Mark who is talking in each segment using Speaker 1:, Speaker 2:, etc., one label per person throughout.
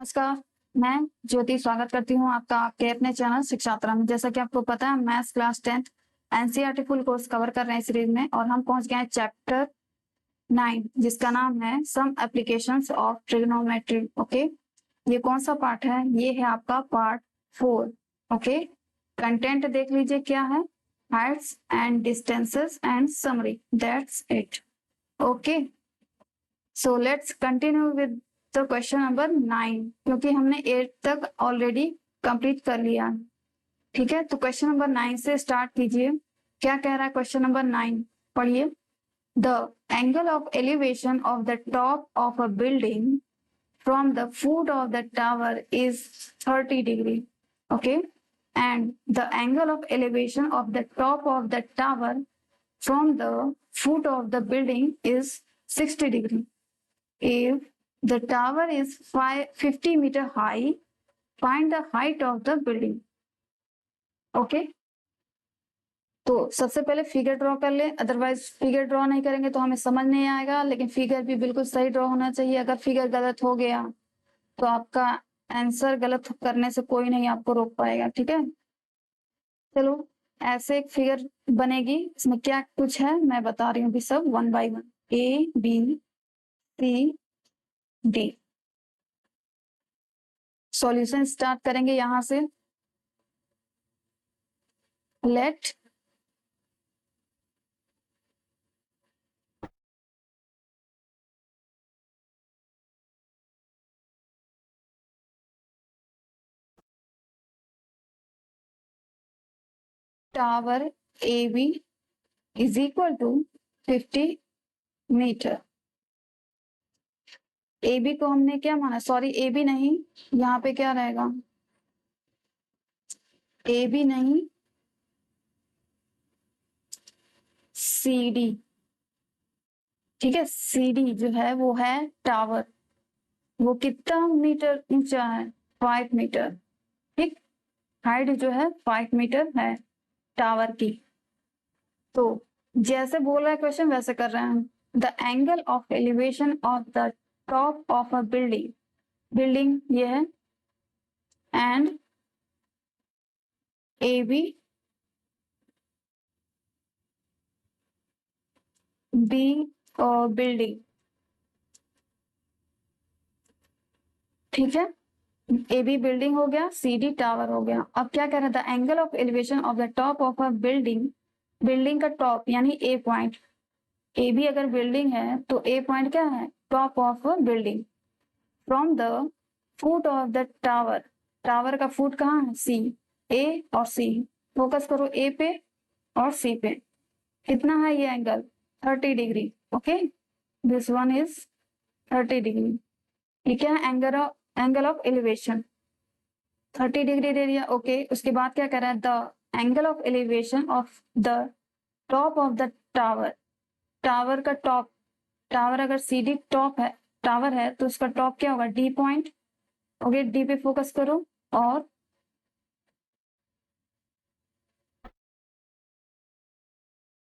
Speaker 1: नमस्कार, मैं ज्योति स्वागत करती हूँ आपका आपके अपने चैनल शिक्षात्रा में। जैसा कि आपको पता है, maths class 10th NCERT full course cover कर रहे हैं सीरीज में और हम पहुंच गए हैं चैप्टर 9 जिसका नाम है some applications of trigonometry. Okay, ये कौन सा पार्ट है? ये है आपका पार्ट 4। ओके, कंटेंट देख लीजिए क्या है, Heights and distances and summary, that's it. Okay, so let's continue with तो क्वेश्चन नंबर 9, क्योंकि हमने 8 तक ऑलरेडी कंप्लीट कर लिया। ठीक है, तो क्वेश्चन नंबर 9 से स्टार्ट कीजिए। क्या कह रहा है क्वेश्चन नंबर 9? पढ़िए। The angle of elevation of the top of a building from the foot of the tower is 30 degree. Okay, and the angle of elevation of the top of the tower from the foot of the building is 60 degree. If the tower is 50 meter high, find the height of the building. Okay? तो सबसे पहले figure draw कर ले, otherwise figure draw नहीं करेंगे तो हमें समझ नहीं आएगा। लेकिन फिगर भी बिल्कुल सही ड्रॉ होना चाहिए। अगर फिगर गलत हो गया तो आपका आंसर गलत करने से कोई नहीं आपको रोक पाएगा। ठीक है, चलो ऐसे एक फिगर बनेगी। इसमें क्या कुछ है मैं बता रही हूँ अभी सब one by one. A B C D. Solution start करेंगे यहां से। Let tower A B is equal to 50 metre. A B को हमने क्या माना? सॉरी, ए बी नहीं, यहाँ पे क्या रहेगा? ए बी नहीं, सी डी। ठीक है, सी डी जो है वो है टावर। वो कितना मीटर ऊंचा है? 5 मीटर। ठीक, हाइट जो है 5 मीटर है टावर की। तो जैसे बोल रहा है क्वेश्चन वैसे कर रहे हैं। The angle of elevation of the top of a building, building ये है, एंड ए बी बी और बिल्डिंग। ठीक है, ए बी बिल्डिंग हो गया, सी डी टावर हो गया। अब क्या कह रहा था? Angle of elevation of the top of a building, building का टॉप यानी ए पॉइंट। ए बी अगर बिल्डिंग है तो ए पॉइंट क्या है? Top of building. From the foot of the tower, tower का फुट कहाँ है? सी। ए और सी, फोकस करो ए पे और सी पे। कितना है ये angle? 30 degree. Okay, this one is 30 degree. ये क्या है? एंगल ऑफ एलिवेशन 30 डिग्री दे दिया। ओके, उसके बाद क्या कर रहा है? The angle of elevation of the top of the tower, tower का टॉप। टावर अगर सी डी टॉप है, टावर है, तो उसका टॉप क्या होगा? D point. ओके, डी पे फोकस करो। और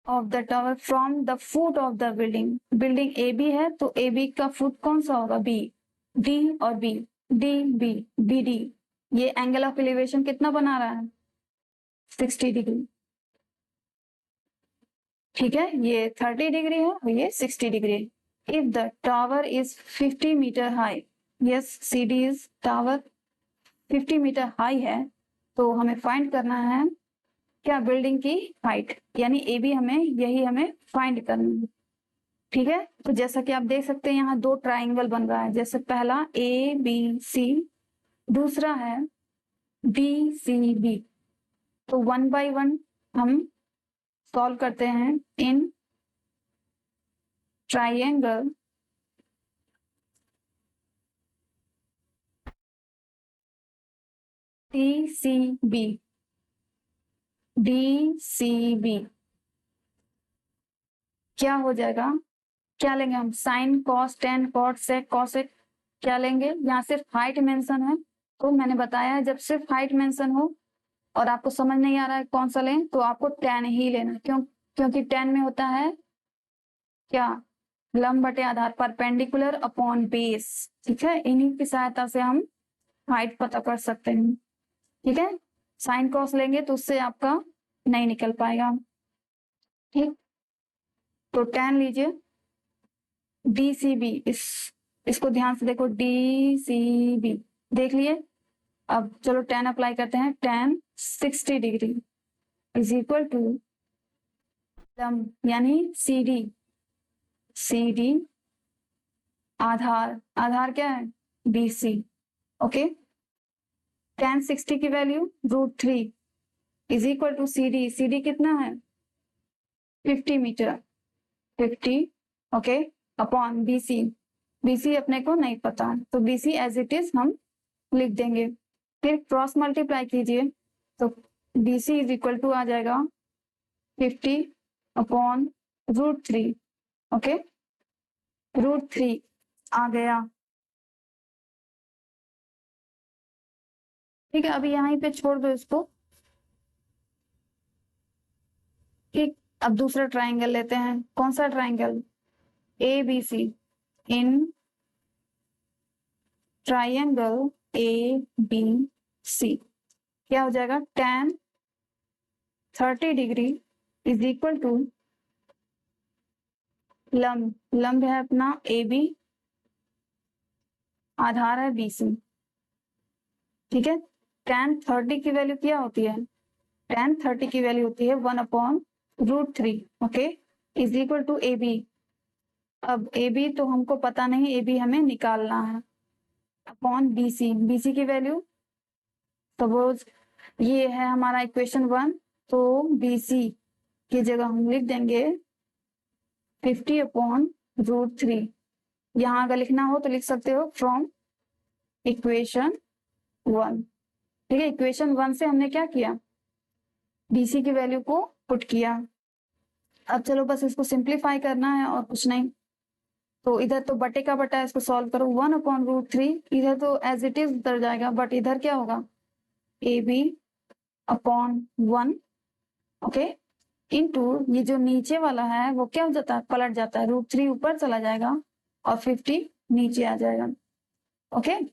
Speaker 1: of the tower from the foot of the building, building A B है तो ए बी का फुट कौन सा होगा? बी। डी और B, D B, B D. ये एंगल ऑफ एलिवेशन कितना बना रहा है? 60 डिग्री। ठीक है, ये 30 डिग्री है और ये 60 degree. If the tower is 50 metre high, yes C D is tower 50 metre high है, तो हमें फाइंड करना है क्या? बिल्डिंग की हाइट, यानी ए बी हमें यही हमें फाइंड करना है। ठीक है, तो जैसा कि आप देख सकते हैं यहाँ दो ट्राइंगल बन रहा है। जैसे पहला ए बी सी, दूसरा है बी सी बी। तो वन बाय वन हम सॉल्व करते हैं in triangle D C B, D C B. क्या हो जाएगा? क्या लेंगे हम? Sine, cos, tan, cot, sec, cosec. क्या लेंगे? यहाँ सिर्फ हाइट मेंशन है, तो मैंने बताया जब सिर्फ हाइट मेंशन हो और आपको समझ नहीं आ रहा है कौन सा लें, तो आपको टेन ही लेना। क्योंकि टेन में होता है क्या? लंब बटे आधार, परपेंडिकुलर अपॉन बेस। ठीक है, इन्हीं की सहायता से हम हाइट पता कर सकते हैं। ठीक है, साइन कॉस लेंगे तो उससे आपका नहीं निकल पाएगा। ठीक, तो tan लीजिए DCB, इसको ध्यान से देखो, DCB देख लिए। अब चलो tan अप्लाई करते हैं। tan 60 degree is equal to यानी CD आधार क्या है, BC। ओके, tan 60 की value √3 is equal to CD कितना है, 50 मीटर, 50 ओके अपॉन BC अपने को नहीं पता, तो BC एज इट इज हम लिख देंगे। फिर क्रॉस मल्टीप्लाई कीजिए तो BC इज इक्वल टू आ जाएगा 50 अपॉन √3। ओके, √3 आ गया। ठीक है, अभी यहीं पे छोड़ दो इसको। ठीक, अब दूसरा ट्राइंगल लेते हैं। कौन सा triangle, ABC। In triangle ABC क्या हो जाएगा, tan 30 degree is equal to लंब है अपना AB, आधार है BC। ठीक है, tan 30 की वैल्यू क्या होती है, tan 30 की वैल्यू होती है 1/√3। Okay, is equal to AB। अब AB तो हमको पता नहीं, AB हमें निकालना है, अपॉन BC की वैल्यू सपोज ये है हमारा इक्वेशन 1, तो BC की जगह हम लिख देंगे 50/√3। यहाँ अगर लिखना हो तो लिख सकते हो फ्रॉम इक्वेशन 1। ठीक है, इक्वेशन 1 से हमने क्या किया, BC की वैल्यू को पुट किया। अब चलो बस इसको सिंप्लीफाई करना है और कुछ नहीं। तो इधर तो बटे का बटा है, इसको सॉल्व करो, 1/√3 इधर तो एज इट इज उतर जाएगा, बट इधर क्या होगा, AB/1। ओके, इनटू ये जो नीचे वाला है वो क्या हो जाता है, पलट जाता है, √3 ऊपर चला जाएगा और 50 नीचे आ जाएगा। ओके,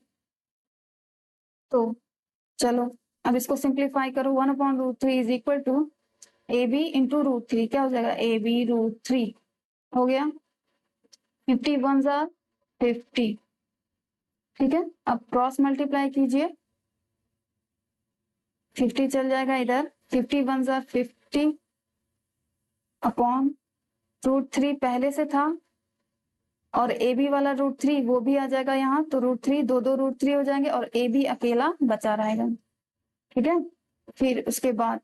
Speaker 1: तो चलो अब इसको सिंप्लीफाई करो, 1/√3 is equal to AB into √3 क्या हो जाएगा, AB√3 हो गया, 50 1 50। ठीक है, अब क्रॉस मल्टीप्लाई कीजिए, 50 चल जाएगा इधर, 50 1 50 अपॉन √3 पहले से था, और AB वाला √3 वो भी आ जाएगा यहाँ, तो √3 दो √3 हो जाएंगे और AB अकेला बचा रहेगा। ठीक है, फिर उसके बाद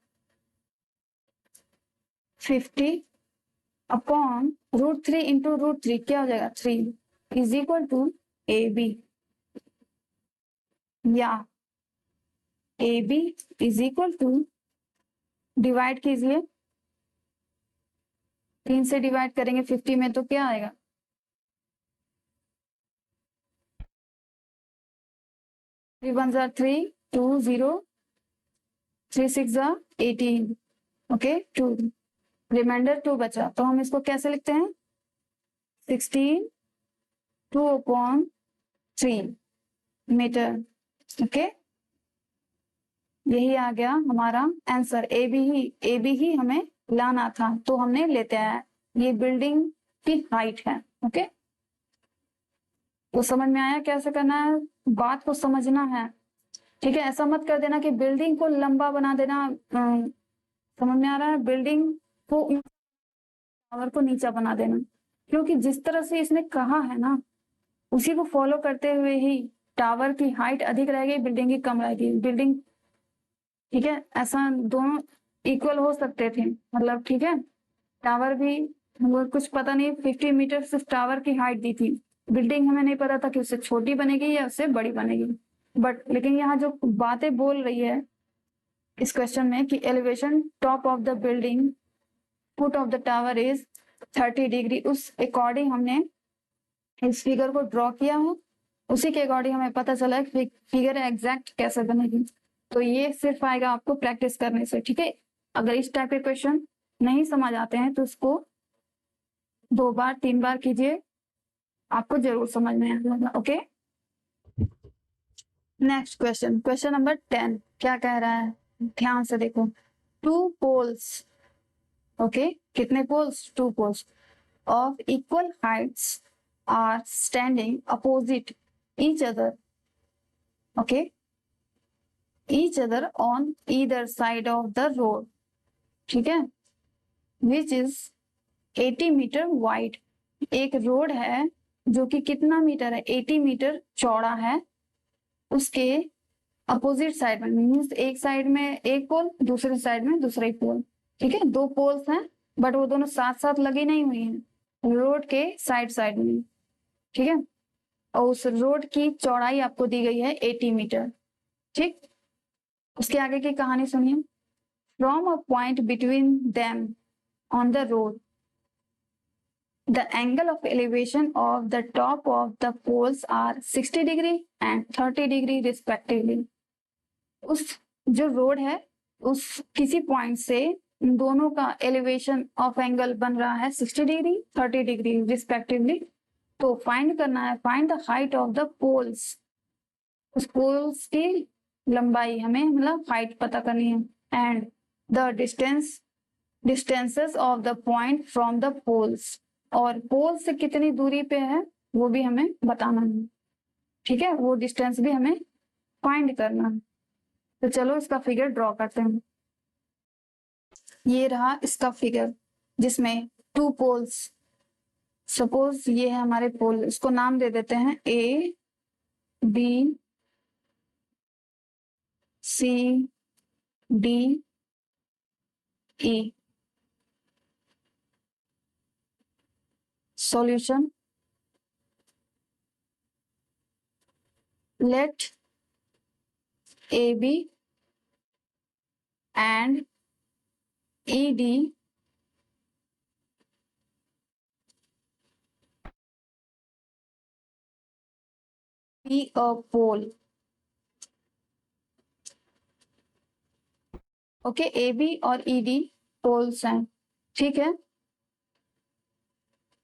Speaker 1: 50 अपॉन √3 इंटू √3 क्या हो जाएगा, 3 इज इक्वल टू AB, या AB is equal to, divide कीजिए, 3 से डिवाइड करेंगे 50 में तो क्या आएगा, 3 1 3 2 0 3 6 18। ओके, 2 रिमाइंडर 2 बचा, तो हम इसको कैसे लिखते हैं, 16 2/3 मीटर। ओके, यही आ गया हमारा आंसर। AB ही हमें लाना था, तो हमने लेते आया, ये बिल्डिंग की हाइट है। ओके, तो समझ में आया कैसे करना है, बात को समझना है। ठीक है, ऐसा मत कर देना कि बिल्डिंग को लंबा बना देना, समझ में आ रहा है, बिल्डिंग को टावर को नीचा बना देना, क्योंकि जिस तरह से इसने कहा है ना उसी को फॉलो करते हुए ही टावर की हाइट अधिक रहेगी, बिल्डिंग की कम रहेगी। बिल्डिंग, ठीक है, ऐसा दोनों इक्वल हो सकते थे, मतलब ठीक है, टावर भी हमको कुछ पता नहीं, 50 मीटर सिर्फ टावर की हाइट दी थी, बिल्डिंग हमें नहीं पता था कि उससे छोटी बनेगी या उससे बड़ी बनेगी। बट लेकिन यहाँ जो बातें बोल रही है इस क्वेश्चन में कि elevation top of the building foot of the tower is 30 degree, उस अकॉर्डिंग हमने इस फिगर को ड्रॉ किया है, उसी के अकॉर्डिंग हमें पता चला कि फिगर एग्जैक्ट कैसे बनेगी। तो ये सिर्फ आएगा आपको प्रैक्टिस करने से। ठीक है, अगर इस टाइप के क्वेश्चन नहीं समझ आते हैं तो इसको 2 बार 3 बार कीजिए, आपको जरूर समझ में आ जाएगा। Okay, next question, question number 10 क्या कह रहा है, ध्यान से देखो। टू पोल्स, ओके, कितने poles? Two poles of equal heights are standing opposite each other, okay, each other on either side of the road, ठीक है, विच इज 80 मीटर वाइड। एक रोड है जो कि कितना मीटर है? 80 मीटर चौड़ा है, उसके अपोजिट साइड में, मीन्स एक साइड में एक पोल, दूसरे साइड में दूसरा ही पोल, ठीक है, दो पोल्स हैं बट वो दोनों साथ साथ लगी नहीं हुई हैं, रोड के साइड साइड में, ठीक है, और उस रोड की चौड़ाई आपको दी गई है 80 मीटर, ठीक। उसके आगे की कहानी सुनिए। From a point between them on the road the angle of elevation of the top of the poles are 60 degree and 30 degree respectively। उस जो रोड है उस किसी पॉइंट से इन दोनों का एलिवेशन ऑफ एंगल बन रहा है 60 डिग्री 30 डिग्री रिस्पेक्टिवली। तो फाइंड करना है, find the height of the poles, उस पोल्स की लंबाई हमें मतलब हाइट पता करनी है, and the distances of the point from the poles, और पोल से कितनी दूरी पे है वो भी हमें बताना है, ठीक है, वो डिस्टेंस भी हमें फाइंड करना है। तो चलो इसका फिगर ड्रॉ करते हैं। ये रहा इसका फिगर जिसमें टू पोल्स, सपोज ये है हमारे पोल, इसको नाम दे देते हैं A B C D E. Solution, let A B and E D be a pole, okay, A B और ई डी पोल्स हैं, ठीक है,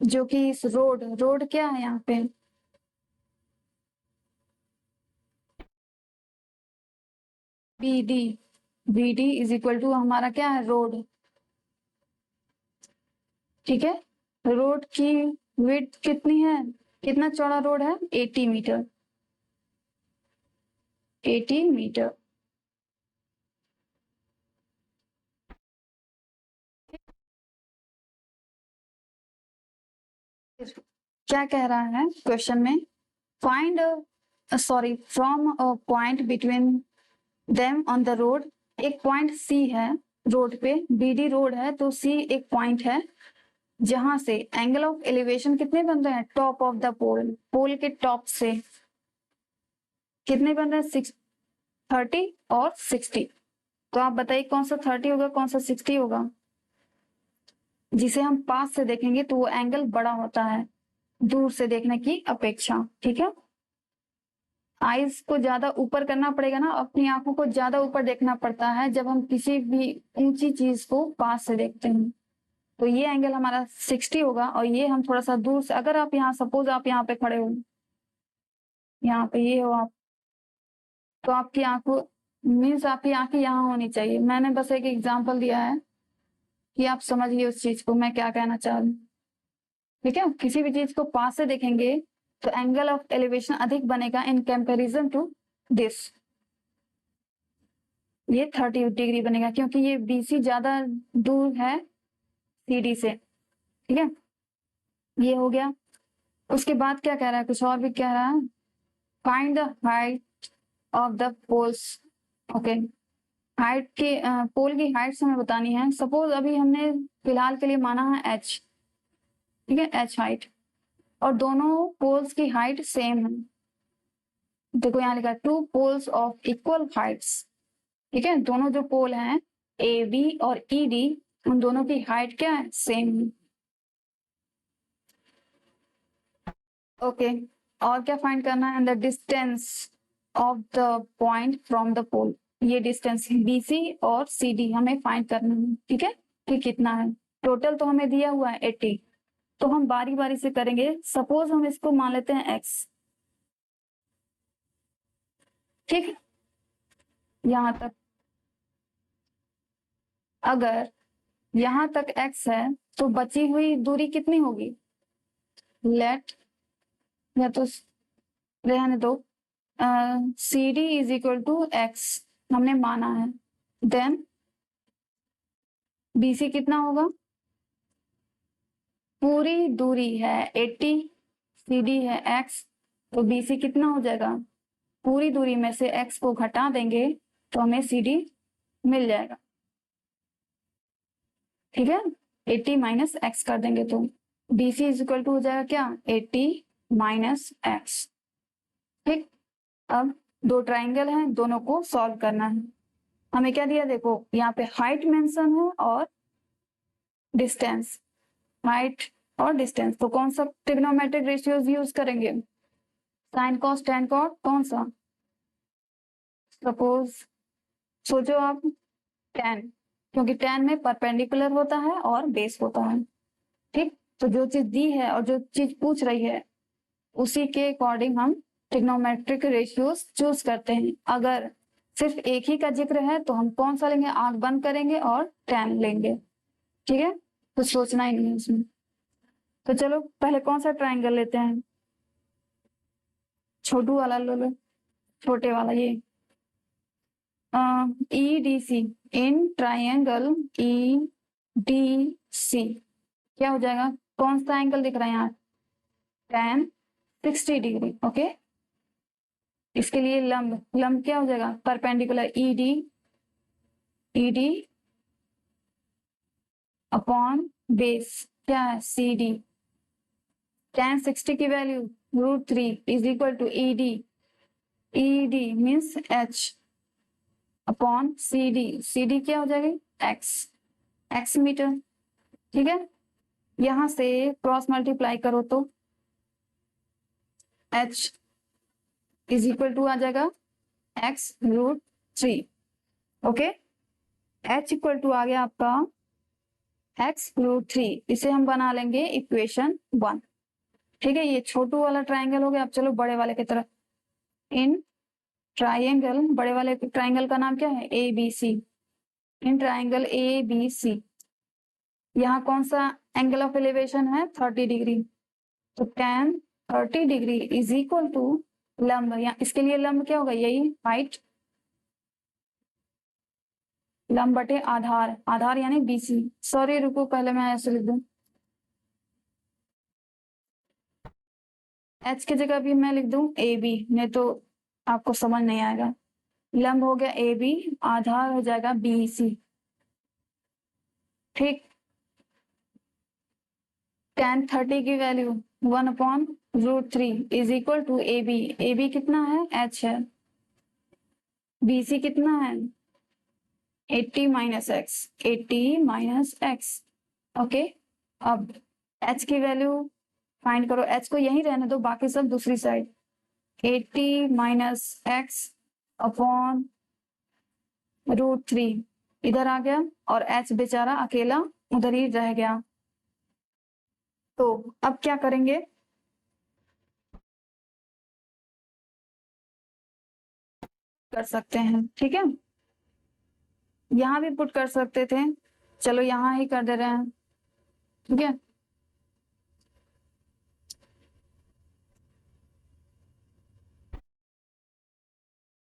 Speaker 1: जो कि इस रोड क्या है यहाँ पे, B D is equal to हमारा क्या है, रोड, ठीक है। रोड की विड्थ कितनी है, कितना चौड़ा रोड है, 80 मीटर, 80 मीटर। क्या कह रहा है क्वेश्चन में, find sorry from a point between them on the road, एक पॉइंट सी है रोड पे, बीडी रोड है तो सी एक पॉइंट है जहां से एंगल ऑफ एलिवेशन कितने बन रहे हैं, टॉप ऑफ द पोल, पोल के टॉप से कितने बन रहे हैं, 30 और 60। तो आप बताइए कौन सा 30 होगा कौन सा 60 होगा। जिसे हम पास से देखेंगे तो वो एंगल बड़ा होता है दूर से देखने की अपेक्षा, ठीक है। आईज को ज्यादा ऊपर करना पड़ेगा ना, अपनी आंखों को ज्यादा ऊपर देखना पड़ता है जब हम किसी भी ऊंची चीज को पास से देखते हैं। तो ये एंगल हमारा 60 होगा, और ये हम थोड़ा सा दूर से, अगर आप यहाँ सपोज आप यहाँ पे खड़े हो, यहाँ पे ये हो आप, तो आपकी आंखों मीन्स आपकी आंखें यहाँ होनी चाहिए। मैंने बस एक एग्जांपल दिया है कि आप समझिए उस चीज को मैं क्या कहना चाह रही हूँ, ठीक है। किसी भी चीज को पास से देखेंगे तो एंगल ऑफ एलिवेशन अधिक बनेगा इन कंपैरिजन टू दिस, ये 30 डिग्री बनेगा क्योंकि ये बीसी ज्यादा दूर है सीडी से, ठीक है। ये हो गया। उसके बाद क्या कह रहा है, कुछ और भी कह रहा है, find the height of the poles, okay, height के पोल की हाइट हमें बतानी है। सपोज अभी हमने फिलहाल के लिए माना है एच, ठीक है, एच हाइट, और दोनों पोल्स की हाइट सेम है। देखो यहाँ लिखा है two poles of equal heights, ठीक है, दोनों जो पोल हैं ए बी और ई डी, उन दोनों की हाइट क्या है, सेम है, ओके। और क्या फाइंड करना है, the distance of the point from the pole, ये डिस्टेंस बीसी और सीडी हमें फाइंड करना है, ठीक है, कि कितना है। टोटल तो हमें दिया हुआ है 80, तो हम बारी बारी से करेंगे। सपोज हम इसको मान लेते हैं एक्स, ठीक है, यहां तक। अगर यहां तक x है तो बची हुई दूरी कितनी होगी? लेट, या तो रहने दो, C D is equal to x हमने माना है, देन BC कितना होगा? पूरी दूरी है 80, CD है x, तो BC कितना हो जाएगा? पूरी दूरी में से x को घटा देंगे तो हमें CD मिल जाएगा। ठीक है, 80 माइनस एक्स कर देंगे तो BC इज इक्वल टू हो जाएगा क्या? 80 माइनस एक्स। ठीक, अब दो ट्राइंगल हैं, दोनों को सॉल्व करना है। हमें क्या दिया? देखो यहाँ पे हाइट मेंशन है और डिस्टेंस, हाइट और डिस्टेंस। तो कौन सा ट्रिग्नोमेट्रिक रेशियोज यूज करेंगे? साइन कॉस टेन कॉट, कौन सा? सपोज सोचो आप, टेन, क्योंकि टेन में परपेंडिकुलर होता है और बेस होता है। ठीक, तो जो चीज दी है और जो चीज पूछ रही है उसी के अकॉर्डिंग हम ट्रिग्नोमेट्रिक रेशियोज चूज करते हैं। अगर सिर्फ एक ही का जिक्र है तो हम कौन सा लेंगे? आंख बंद करेंगे और टेन लेंगे। ठीक है, कुछ सोचना ही नहीं है उसमें। तो चलो पहले कौन सा ट्राइंगल लेते हैं? छोटू वाला ले लो, छोटे वाला, ये EDC, इन ट्राइंगल EDC क्या हो जाएगा? कौन सा एंगल दिख रहा है यहाँ? tan 60 degree. ओके, इसके लिए लंब, लंब क्या हो जाएगा? परपेंडिकुलर ED अपॉन बेस क्या है? CD। tan 60 की value √3 is equal to ED means H upon CD क्या हो जाएगी? X metre. ठीक है, यहां से क्रॉस मल्टीप्लाई करो तो H इज इक्वल टू आ जाएगा x√3। Okay, H equal to आ गया आपका x√3। इसे हम बना लेंगे इक्वेशन 1। ठीक है, ये छोटू वाला ट्राइंगल हो गया। अब चलो बड़े वाले की तरफ। इन ट्राइंगल, बड़े वाले ट्राइंगल का नाम क्या है? ABC। इन ट्राइंगल ABC यहाँ कौन सा एंगल ऑफ एलिवेशन है? 30 डिग्री। तो tan 30 degree is equal to लंब, या इसके लिए लंब क्या होगा? यही हाइट, लंब बटे आधार, आधार यानी BC। सॉरी रुको, पहले मैं ऐसे लिख दूं, H की जगह भी मैं लिख दूं AB, नहीं तो आपको समझ नहीं आएगा। लंब हो गया AB, आधार हो जाएगा BC। ठीक, tan 30 की value 1/√3 is equal to AB कितना है? H है। BC कितना है? 80 माइनस एक्स। ओके, अब H की वैल्यू फाइंड करो। H को यही रहने दो, बाकी सब दूसरी साइड। 80 माइनस एक्स अपॉन √3 इधर आ गया, और H बेचारा अकेला उधर ही रह गया। तो अब क्या करेंगे? कर सकते हैं, ठीक है, यहां भी पुट कर सकते थे, चलो यहां ही कर दे रहे हैं। ठीक है,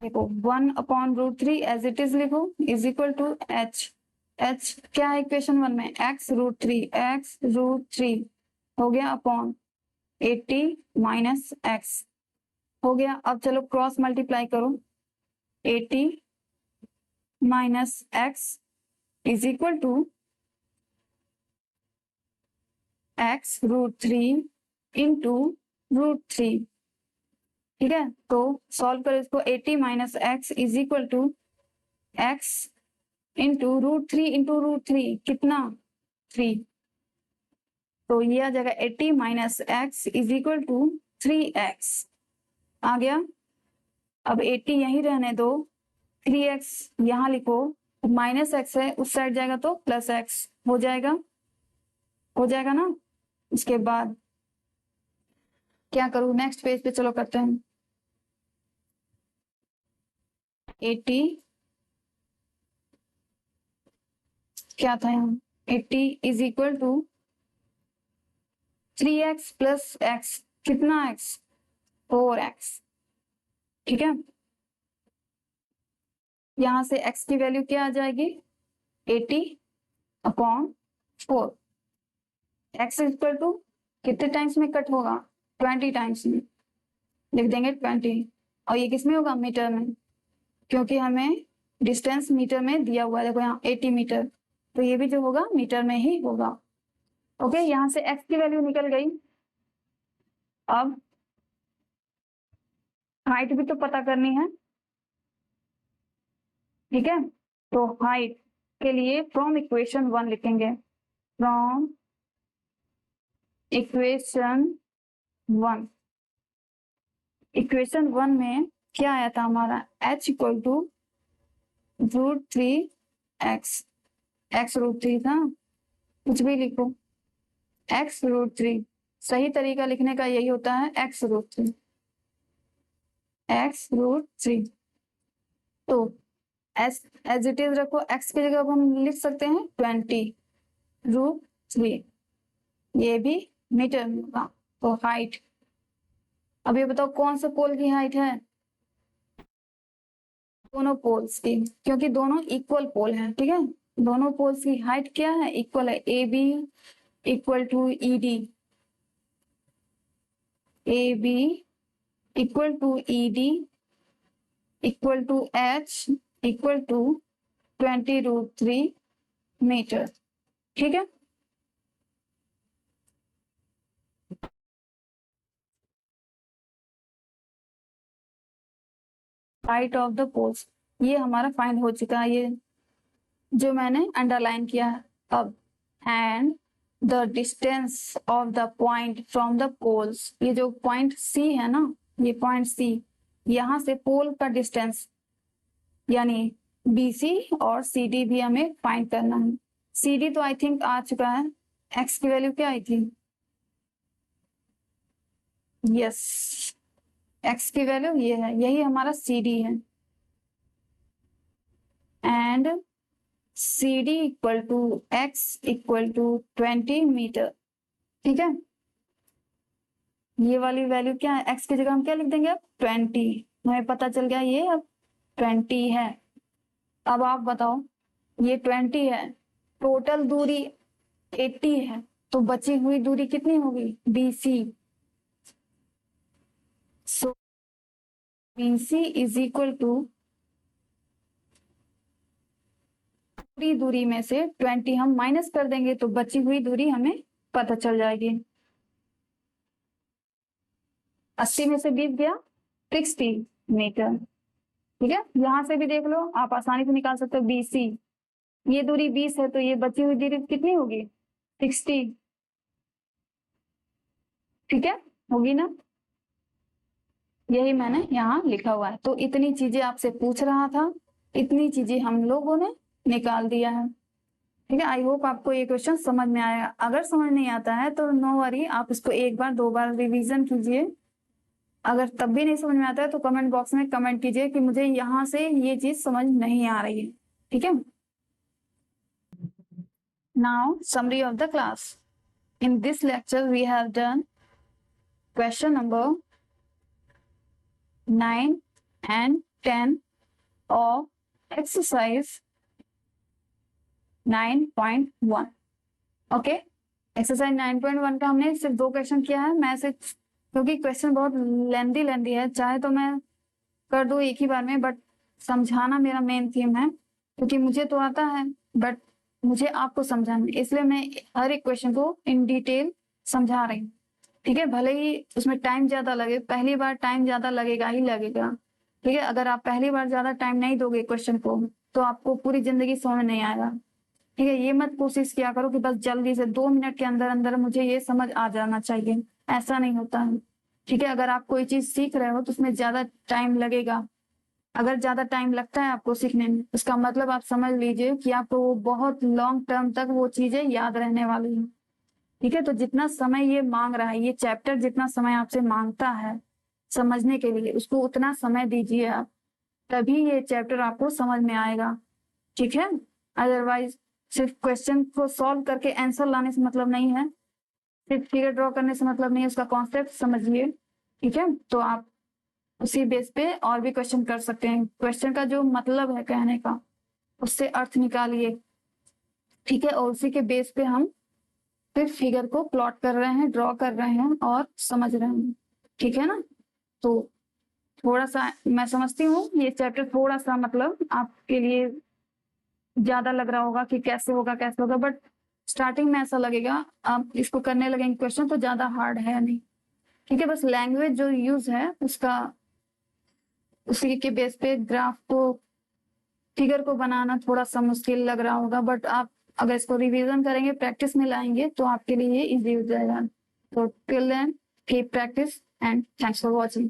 Speaker 1: देखो 1/√3 एज इट इज लिखो, इज इक्वल टू H क्या है इक्वेशन 1 में? x√3 हो गया अपॉन 80 माइनस एक्स हो गया। अब चलो क्रॉस मल्टीप्लाई करो, 80 minus x is equal to x√3 into √3। ठीक है, तो सॉल्व करो इसको। 80 minus x is equal to x into √3 कितना? 3। तो ये आ जाएगा 80 minus x is equal to 3x आ गया। अब 80 यहीं रहने दो, 3x यहाँ लिखो, माइनस एक्स है उस साइड जाएगा तो प्लस एक्स हो जाएगा ना। इसके बाद क्या करूं? नेक्स्ट पेज पे चलो करते हैं। 80 क्या था यहाँ 80 is equal to 3x plus x, कितना x 4x। ठीक है, यहां से x की वैल्यू क्या आ जाएगी 80 अपॉन 4। x इक्वल टू कितने टाइम्स में कट होगा 20 टाइम्स में, लिख देंगे 20। और ये किसमें होगा मीटर में, क्योंकि हमें डिस्टेंस मीटर में दिया हुआ है, देखो यहाँ 80 मीटर, तो ये भी जो होगा मीटर में ही होगा। ओके, यहां से x की वैल्यू निकल गई। अब हाइट भी तो पता करनी है, ठीक है, तो हाइट के लिए फ्रॉम इक्वेशन 1 लिखेंगे, फ्रॉम इक्वेशन 1। इक्वेशन 1 में क्या आया था हमारा h equal to √3x, x √3 था, कुछ भी लिखो x √3, सही तरीका लिखने का यही होता है x √3, x √3। तो एज इट इज रखो, x की जगह हम लिख सकते हैं 20√3, ये भी मीटर में होगा। तो हाइट, अब ये बताओ कौन सा पोल की हाइट है, दोनों पोल्स की, क्योंकि दोनों इक्वल पोल हैं। ठीक है, दोनों पोल्स की हाइट क्या है, इक्वल है, A B equal to E D, A B equal to E D equal to H equal to 20√3 metre. ठीक है, हाइट ऑफ द पोल्स ये हमारा फाइंड हो चुका है, ये जो मैंने अंडरलाइन किया है। अब and the distance of the point from the poles, ये जो पॉइंट सी है ना, ये पॉइंट सी, यहां से पोल का डिस्टेंस यानी बीसी और सीडी भी हमें फाइंड करना है। सीडी तो आई थिंक आ चुका है, एक्स की वैल्यू क्या आई थी, यस एक्स की वैल्यू ये है, यही हमारा सीडी है। And CD equal to x equal to 20 metre. ठीक है, ये वाली वैल्यू क्या है, x की जगह हम क्या लिख देंगे अब 20, हमें पता चल गया ये अब 20 है। अब आप बताओ, ये 20 है, टोटल दूरी 80 है, तो बची हुई दूरी कितनी होगी BC। So BC is equal to पूरी दूरी में से 20 हम माइनस कर देंगे, तो बची हुई दूरी हमें पता चल जाएगी। 80 में से 20 गया 60 मीटर। ठीक है, यहां से भी देख लो, आप आसानी से निकाल सकते हो BC, ये दूरी 20 है, तो ये बची हुई दूरी कितनी होगी 60। ठीक है, होगी ना, यही मैंने यहाँ लिखा हुआ है। तो इतनी चीजें आपसे पूछ रहा था, इतनी चीजें हम लोगों ने निकाल दिया है। ठीक है, आई होप आपको ये क्वेश्चन समझ में आएगा। अगर समझ नहीं आता है तो नो वरी, आप इसको एक बार 2 बार रिवीजन कीजिए। अगर तब भी नहीं समझ में आता है तो कमेंट बॉक्स में कमेंट कीजिए कि मुझे यहाँ से ये चीज समझ नहीं आ रही है। ठीक है, now summary of the class. In this lecture we have done question number 9 and 10 of exercise 9.1। Okay, exercise 9.1 का हमने सिर्फ 2 क्वेश्चन किया है। मैं सिर्फ, क्योंकि क्वेश्चन बहुत लेंदी है, चाहे तो मैं कर दूं एक ही बार में, बट समझाना मेरा मेन थीम है, क्योंकि मुझे तो आता है बट मुझे आपको समझाना, इसलिए मैं हर एक क्वेश्चन को इन डिटेल समझा रही हूँ। ठीक है, भले ही उसमें टाइम ज्यादा लगे, पहली बार टाइम ज्यादा लगेगा ही लगेगा। ठीक है, अगर आप पहली बार ज्यादा टाइम नहीं दोगे क्वेश्चन को, तो आपको पूरी जिंदगी समझ नहीं आएगा। ठीक है, ये मत कोशिश किया करो कि बस जल्दी से 2 मिनट के अंदर अंदर मुझे ये समझ आ जाना चाहिए, ऐसा नहीं होता है। ठीक है, अगर आप कोई चीज सीख रहे हो तो उसमें ज्यादा टाइम लगेगा। अगर ज्यादा टाइम लगता है आपको सीखने में, उसका मतलब आप समझ लीजिए कि आपको वो बहुत लॉन्ग टर्म तक वो चीजें याद रहने वाली हैं। ठीक है, तो जितना समय ये मांग रहा है, ये चैप्टर जितना समय आपसे मांगता है समझने के लिए, उसको उतना समय दीजिए आप। तभी ये चैप्टर आपको समझ में आएगा, ठीक है। अदरवाइज सिर्फ क्वेश्चन को सॉल्व करके आंसर लाने से मतलब नहीं है, सिर्फ फिगर ड्रॉ करने से मतलब नहीं है, उसका कॉन्सेप्ट समझिए, ठीक है। तो आप उसी बेस पे और भी क्वेश्चन कर सकते हैं। क्वेश्चन का जो मतलब है कहने का, उससे अर्थ निकालिए, ठीक है, और उसी के बेस पे हम फिर फिगर को प्लॉट कर रहे हैं, ड्रॉ कर रहे हैं और समझ रहे हैं, ठीक है ना। तो थोड़ा सा मैं समझती हूँ ये चैप्टर थोड़ा सा मतलब आपके लिए ज्यादा लग रहा होगा कि कैसे होगा, बट स्टार्टिंग में ऐसा लगेगा, आप इसको करने लगेंगे क्वेश्चन तो ज्यादा हार्ड है नहीं, ठीक है। बस लैंग्वेज जो यूज है उसका, उसी के बेस पे ग्राफ को, फिगर को बनाना थोड़ा सा मुश्किल लग रहा होगा, बट आप अगर इसको रिवीजन करेंगे, प्रैक्टिस में लाएंगे तो आपके लिए ये इजी हो जाएगा। तो till then keep practice and thanks for watching.